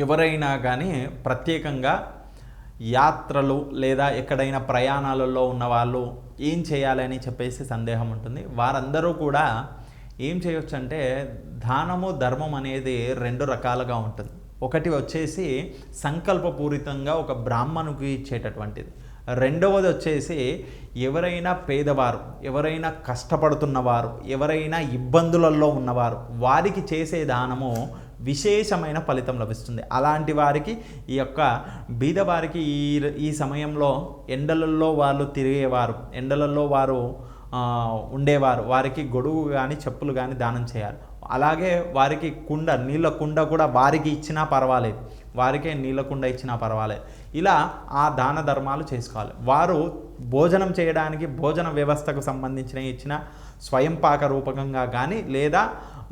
ఎవరైనా కానీ ప్రత్యేకంగా యాత్రలు లేదా ఎక్కడైనా ప్రయాణాలలో ఉన్న వాళ్ళు ఏం చేయాలి అని చెప్పేసి సందేహం ఉంటుంది. వారందరూ కూడా ఏం చేయొచ్చు అంటే దానము ధర్మం అనేది రెండు రకాలుగా ఉంటుంది. ఒకటి వచ్చేసి సంకల్పపూరితంగా ఒక బ్రాహ్మణుకి ఇచ్చేటటువంటిది. రెండవది వచ్చేసి ఎవరైనా పేదవారు, ఎవరైనా కష్టపడుతున్నవారు, ఎవరైనా ఇబ్బందులలో ఉన్నవారు వారికి చేసే దానము విశేషమైన ఫలితం లభిస్తుంది. అలాంటి వారికి ఈ యొక్క బీదవారికి ఈ సమయంలో ఎండలలో వాళ్ళు తిరిగేవారు, ఎండలలో వారు ఉండేవారు, వారికి గొడుగు కానీ చెప్పులు కానీ దానం చేయాలి. అలాగే వారికి నీళ్ళ కుండ కూడా వారికి ఇచ్చినా పర్వాలేదు, వారికే నీళ్ళ కుండ ఇచ్చినా పర్వాలేదు. ఇలా ఆ దాన ధర్మాలు చేసుకోవాలి. వారు భోజనం చేయడానికి భోజన వ్యవస్థకు సంబంధించిన ఇచ్చిన స్వయం పాక రూపకంగా కానీ లేదా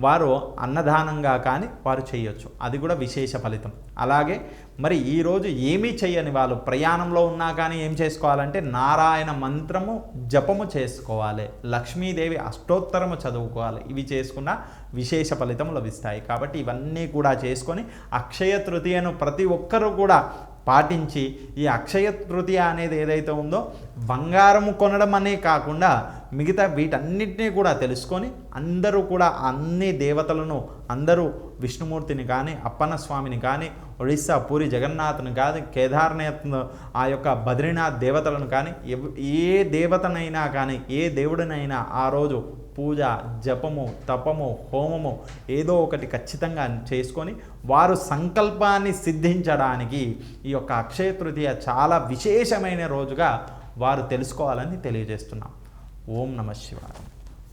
వారు అన్నదానంగా కానీ వారు చేయొచ్చు. అది కూడా విశేష ఫలితం. అలాగే మరి ఈరోజు ఏమీ చేయని వాళ్ళు ప్రయాణంలో ఉన్నా కానీ ఏం చేసుకోవాలంటే నారాయణ మంత్రము జపము చేసుకోవాలి, లక్ష్మీదేవి అష్టోత్తరము చదువుకోవాలి. ఇవి చేసుకున్న విశేష ఫలితం లభిస్తాయి. కాబట్టి ఇవన్నీ కూడా చేసుకొని అక్షయ తృతీయను ప్రతి ఒక్కరూ కూడా పాటించి ఈ అక్షయ తృతీయ అనేది ఏదైతే ఉందో బంగారము కొనడం అనే కాకుండా మిగతా వీటన్నిటినీ కూడా తెలుసుకొని అందరూ కూడా అన్ని దేవతలను, అందరూ విష్ణుమూర్తిని కానీ అప్పన్న స్వామిని కానీ ఒడిస్సా పూరి జగన్నాథ్ని కానీ కేదార్నాథ్ ఆ యొక్క బద్రీనాథ్ దేవతలను కానీ ఏ దేవతనైనా కానీ ఏ దేవుడినైనా ఆ రోజు పూజ, జపము, తపము, హోమము ఏదో ఒకటి ఖచ్చితంగా చేసుకొని వారు సంకల్పాన్ని సిద్ధించడానికి ఈ యొక్క అక్షయ తృతీయ చాలా విశేషమైన రోజుగా వారు తెలుసుకోవాలని తెలియజేస్తున్నాం. ఓం నమః శివాయ.